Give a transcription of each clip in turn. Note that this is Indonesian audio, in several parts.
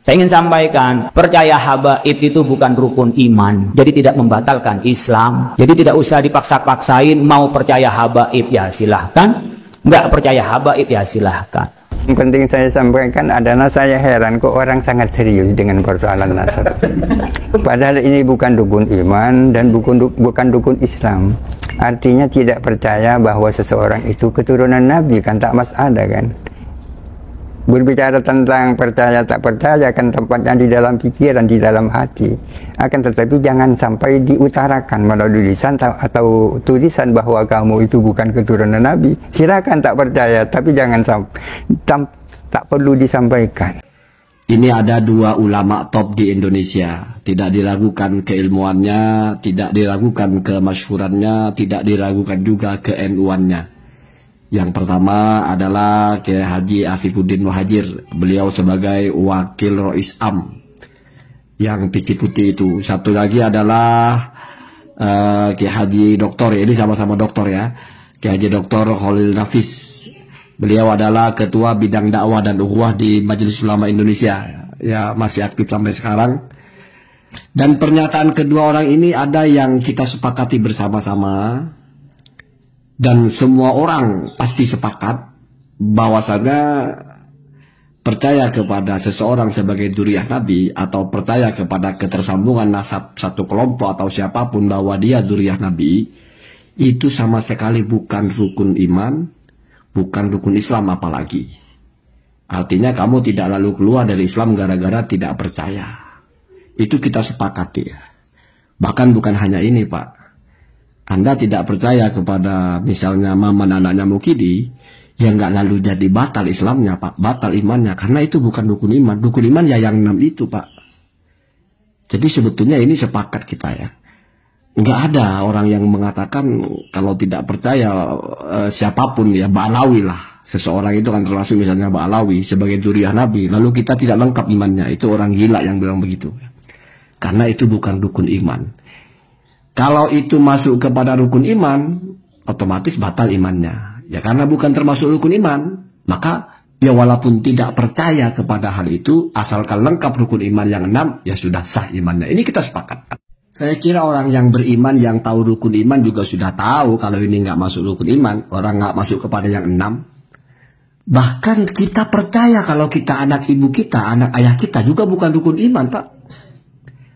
Saya ingin sampaikan, percaya habaib itu bukan rukun iman. Jadi tidak membatalkan Islam. Jadi tidak usah dipaksa-paksain, mau percaya habaib ya silahkan. Nggak percaya habaib ya silahkan. Yang penting saya sampaikan adalah saya heran kok orang sangat serius dengan persoalan nasab. Padahal ini bukan rukun iman dan bukan rukun Islam. Artinya tidak percaya bahwa seseorang itu keturunan Nabi, kan tak masalah kan. Berbicara tentang percaya tak percaya kan tempatnya di dalam pikiran, di dalam hati. Akan tetapi jangan sampai diutarakan melalui lisan atau tulisan bahwa kamu itu bukan keturunan Nabi. Silakan tak percaya, tapi jangan tak perlu disampaikan. Ini ada dua ulama top di Indonesia. Tidak diragukan keilmuannya, tidak diragukan kemasyhurannya, tidak diragukan juga ke-NU-annya. Yang pertama adalah Kiai Haji Afifuddin Muhajir. Beliau sebagai wakil Rois Am yang pici putih itu. Satu lagi adalah Kiai Haji Doktor, ini sama-sama doktor ya. Kiai Haji Doktor Khalil Nafis. Beliau adalah ketua bidang dakwah dan ukhuwah di Majelis Ulama Indonesia. Ya, masih aktif sampai sekarang. Dan pernyataan kedua orang ini ada yang kita sepakati bersama-sama. Dan semua orang pasti sepakat bahwasanya percaya kepada seseorang sebagai dzurriyyah Nabi atau percaya kepada ketersambungan nasab satu kelompok atau siapapun bahwa dia dzurriyyah Nabi itu sama sekali bukan rukun iman, bukan rukun Islam apalagi. Artinya kamu tidak lalu keluar dari Islam gara-gara tidak percaya. Itu kita sepakati ya. Bahkan bukan hanya ini Pak. Anda tidak percaya kepada misalnya Maman anaknya Mukidi, ya nggak lalu jadi batal Islamnya Pak, batal imannya, karena itu bukan rukun iman. Rukun iman ya yang 6 itu Pak. Jadi sebetulnya ini sepakat kita ya. Nggak ada orang yang mengatakan kalau tidak percaya siapapun ya, Ba'alawi lah. Seseorang itu kan termasuk misalnya Ba'alawi sebagai dzurriyyah Nabi, lalu kita tidak lengkap imannya, itu orang gila yang bilang begitu. Karena itu bukan rukun iman. Kalau itu masuk kepada rukun iman, otomatis batal imannya. Ya karena bukan termasuk rukun iman, maka ya walaupun tidak percaya kepada hal itu, asalkan lengkap rukun iman yang 6, ya sudah sah imannya. Ini kita sepakat. Saya kira orang yang beriman, yang tahu rukun iman juga sudah tahu kalau ini nggak masuk rukun iman. Orang nggak masuk kepada yang 6. Bahkan kita percaya kalau kita anak ibu kita, anak ayah kita juga bukan rukun iman Pak.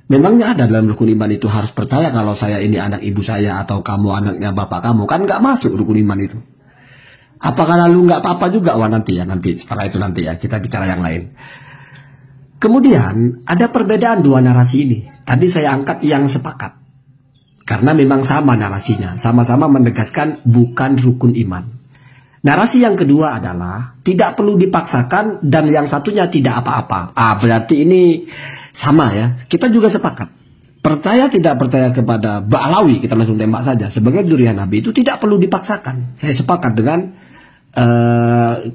Memangnya ada dalam rukun iman itu harus percaya kalau saya ini anak ibu saya atau kamu anaknya bapak kamu, kan nggak masuk rukun iman itu. Apakah lalu nggak apa-apa juga? Wah nanti setelah itu nanti ya kita bicara yang lain. Kemudian ada perbedaan dua narasi ini. Tadi saya angkat yang sepakat karena memang sama narasinya, sama-sama menegaskan bukan rukun iman. Narasi yang kedua adalah tidak perlu dipaksakan dan yang satunya tidak apa-apa. Berarti ini sama ya, kita juga sepakat. Percaya tidak percaya kepada Ba'alawi, kita langsung tembak saja. Sebagai dzurriyyah Nabi itu tidak perlu dipaksakan. Saya sepakat dengan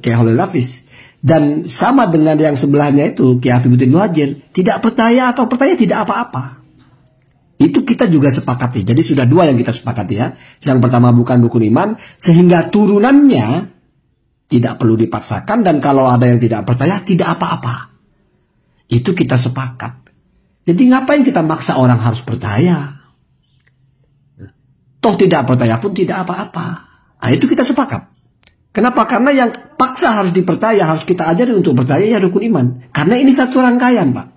Kiai Khalil Nafis. Dan sama dengan yang sebelahnya itu, Kiai Afifuddin Muhajir. Tidak percaya atau percaya tidak apa-apa. Itu kita juga sepakati. Jadi sudah dua yang kita sepakati ya. Yang pertama bukan rukun iman, sehingga turunannya tidak perlu dipaksakan. Dan kalau ada yang tidak percaya, tidak apa-apa. Itu kita sepakat. Jadi ngapain kita maksa orang harus percaya? Toh tidak percaya pun tidak apa-apa. Nah itu kita sepakat. Kenapa? Karena yang paksa harus dipercaya, harus kita ajari untuk percaya ya rukun iman. Karena ini satu rangkaian Pak.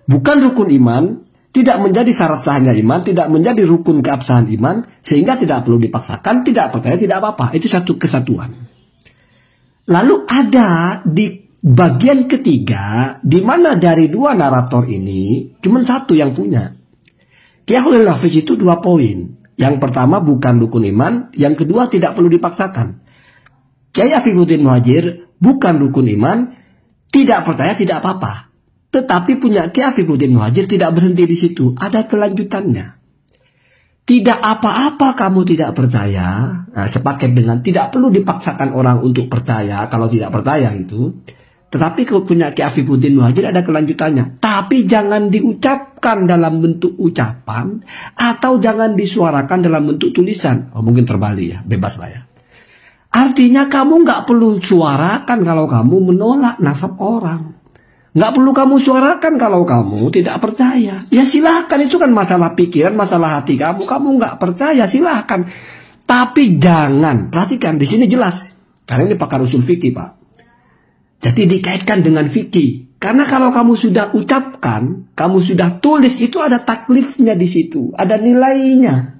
Bukan rukun iman, tidak menjadi syarat sahnya iman, tidak menjadi rukun keabsahan iman, sehingga tidak perlu dipaksakan, tidak percaya, tidak apa-apa. Itu satu kesatuan. Lalu ada di bagian ketiga, di mana dari dua narator ini, cuma satu yang punya. Kiai Khalil Nafis itu 2 poin. Yang pertama bukan rukun iman, yang kedua tidak perlu dipaksakan. Kiai Afifuddin Muhajir bukan rukun iman, tidak percaya, tidak apa-apa. Tetapi punya Kiai Afifuddin Muhajir tidak berhenti di situ, ada kelanjutannya. Tidak apa-apa kamu tidak percaya, sepaket dengan tidak perlu dipaksakan orang untuk percaya kalau tidak percaya itu. Tetapi kalau punya Kiai Afifuddin Muhajir ada kelanjutannya. Tapi jangan diucapkan dalam bentuk ucapan atau jangan disuarakan dalam bentuk tulisan. Mungkin terbalik ya, bebas lah ya. Artinya kamu nggak perlu suarakan kalau kamu menolak nasab orang. Nggak perlu kamu suarakan kalau kamu tidak percaya. Ya silahkan, itu kan masalah pikiran, masalah hati kamu. Kamu nggak percaya, silahkan. Tapi jangan, perhatikan, di sini jelas. Karena ini pakar usul fikih, Pak. Jadi dikaitkan dengan fikih. Karena kalau kamu sudah ucapkan, kamu sudah tulis, itu ada taklifnya di situ. Ada nilainya.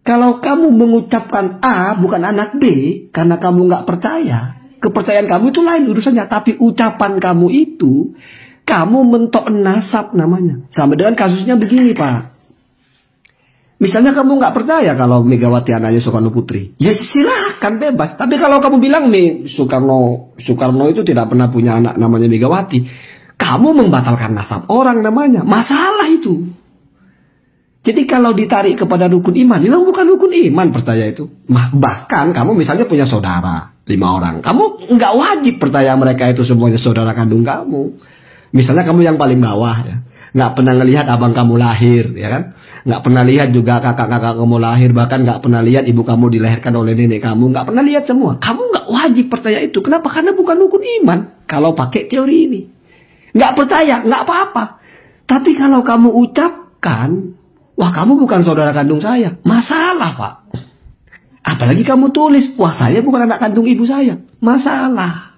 Kalau kamu mengucapkan A bukan anak B, karena kamu nggak percaya, kepercayaan kamu itu lain urusannya. Tapi ucapan kamu itu, kamu mentok nasab namanya. Sama dengan kasusnya begini, Pak. Misalnya kamu nggak percaya kalau Megawati anaknya Soekarno Putri, ya silahkan bebas. Tapi kalau kamu bilang nih Soekarno itu tidak pernah punya anak namanya Megawati, kamu membatalkan nasab orang namanya. Masalah itu. Jadi kalau ditarik kepada rukun iman, memang bukan rukun iman percaya itu. Bahkan kamu misalnya punya saudara 5 orang, kamu nggak wajib percaya mereka itu semuanya saudara kandung kamu. Misalnya kamu yang paling bawah ya, nggak pernah ngelihat abang kamu lahir, ya kan? Nggak pernah lihat juga kakak-kakak kamu lahir, bahkan nggak pernah lihat ibu kamu dilahirkan oleh nenek kamu, nggak pernah lihat semua. Kamu nggak wajib percaya itu. Kenapa? Karena bukan rukun iman. Kalau pakai teori ini, nggak percaya, nggak apa-apa. Tapi kalau kamu ucapkan, wah kamu bukan saudara kandung saya, masalah, Pak. Apalagi kamu tulis, wah saya bukan anak kandung ibu saya, masalah.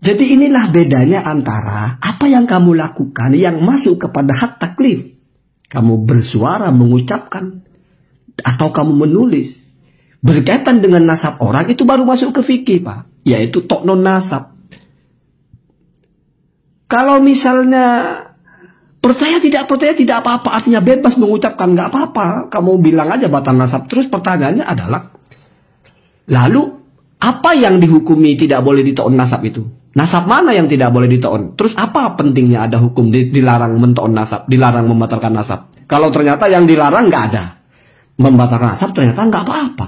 Jadi inilah bedanya antara apa yang kamu lakukan yang masuk kepada hak taklif. Kamu bersuara, mengucapkan, atau kamu menulis. Berkaitan dengan nasab orang, itu baru masuk ke fikih, Pak. Yaitu toknon nasab. Kalau misalnya percaya tidak apa-apa, artinya bebas mengucapkan, nggak apa-apa. Kamu bilang aja batal nasab. Terus pertanyaannya adalah, lalu apa yang dihukumi tidak boleh ditoon nasab itu? Nasab mana yang tidak boleh ditoon? Terus apa pentingnya ada hukum dilarang mentoon nasab, dilarang membatalkan nasab? Kalau ternyata yang dilarang nggak ada, membatalkan nasab ternyata nggak apa-apa.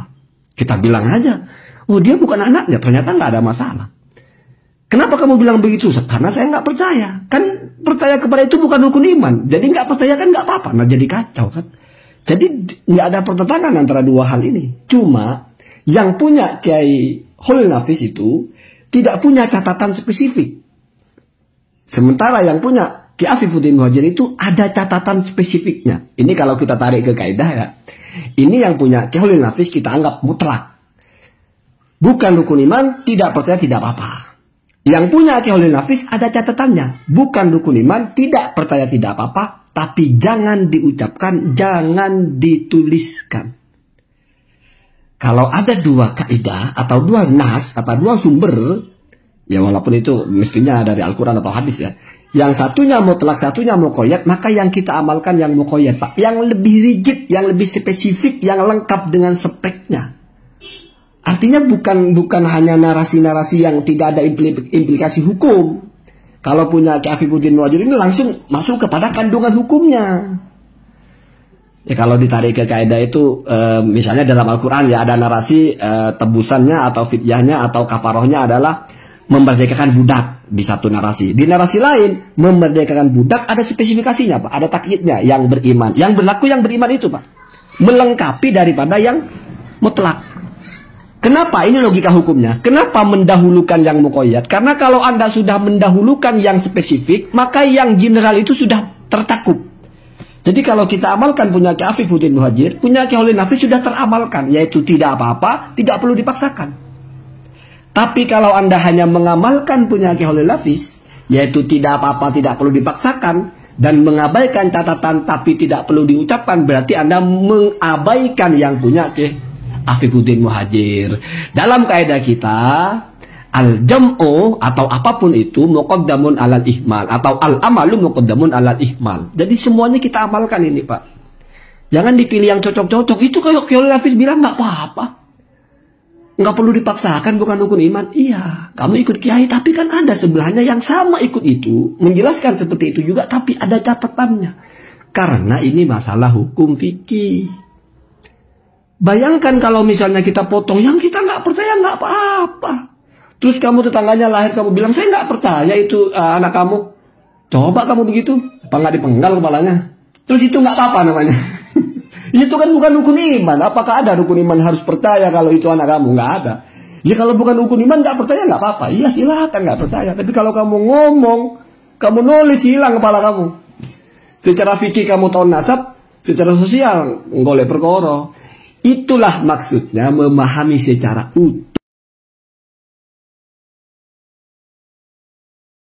Kita bilang aja, oh dia bukan anaknya, ternyata nggak ada masalah. Kenapa kamu bilang begitu? Karena saya nggak percaya. Kan percaya kepada itu bukan rukun iman. Jadi nggak percaya kan nggak apa-apa. Nah jadi kacau kan. Jadi nggak ada pertentangan antara dua hal ini. Cuma yang punya Kiai Holil Nafis itu tidak punya catatan spesifik. Sementara yang punya Ki Afifuddin Muhajir itu ada catatan spesifiknya. Ini kalau kita tarik ke kaidah ya. Ini yang punya Ki Holil Nafis kita anggap mutlak. Bukan rukun iman, tidak percaya tidak apa-apa. Yang punya Ki Holil Nafis ada catatannya. Bukan rukun iman, tidak percaya tidak apa-apa. Tapi jangan diucapkan, jangan dituliskan. Kalau ada dua kaidah atau dua nas atau dua sumber, ya walaupun itu mestinya dari Al-Quran atau hadis ya, yang satunya mutlak, satunya muqayyad, maka yang kita amalkan yang muqayyad, Pak, yang lebih rigid, yang lebih spesifik, yang lengkap dengan speknya. Artinya bukan hanya narasi-narasi yang tidak ada implikasi hukum. Kalau punya Ki Afifuddin Muhajir ini langsung masuk kepada kandungan hukumnya. Ya kalau ditarik ke kaidah itu, misalnya dalam Al-Quran ya ada narasi tebusannya atau fidyahnya atau kafarohnya adalah memerdekakan budak di satu narasi. Di narasi lain, memerdekakan budak ada spesifikasinya, Pak. Ada takyidnya, yang beriman. Yang berlaku yang beriman itu, Pak. Melengkapi daripada yang mutlak. Kenapa? Ini logika hukumnya. Kenapa mendahulukan yang muqayyad? Karena kalau Anda sudah mendahulukan yang spesifik, maka yang general itu sudah tercakup. Jadi kalau kita amalkan punya Ki Afifuddin Muhajir, punya Ki Holil Nafis sudah teramalkan, yaitu tidak apa-apa, tidak perlu dipaksakan. Tapi kalau Anda hanya mengamalkan punya Ki Holil Nafis, yaitu tidak apa-apa, tidak perlu dipaksakan, dan mengabaikan catatan tapi tidak perlu diucapkan, berarti Anda mengabaikan yang punya Ki Afifuddin Muhajir. Dalam kaidah kita, al-jam'u atau apapun itu muqaddamun alal ihmal atau al-amalu muqaddamun alal ihmal. Jadi semuanya kita amalkan ini, Pak. Jangan dipilih yang cocok-cocok. Itu kayak Ki Holil Nafis bilang nggak apa-apa. Nggak perlu dipaksakan, bukan rukun iman. Iya, kamu ikut kiai tapi kan ada sebelahnya yang sama ikut itu, menjelaskan seperti itu juga tapi ada catatannya. Karena ini masalah hukum fikih. Bayangkan kalau misalnya kita potong yang kita nggak percaya nggak apa-apa. Terus kamu tetangganya lahir, kamu bilang, saya nggak percaya itu anak kamu. Coba kamu begitu, apa nggak dipenggal kepalanya? Terus itu nggak apa-apa namanya. Itu kan bukan rukun iman. Apakah ada rukun iman harus percaya kalau itu anak kamu? Nggak ada. Ya kalau bukan rukun iman nggak percaya nggak apa-apa. Iya silakan nggak percaya. Tapi kalau kamu ngomong, kamu nulis, hilang kepala kamu. Secara fikih kamu tahu nasab, secara sosial golek perkara. Itulah maksudnya memahami secara utuh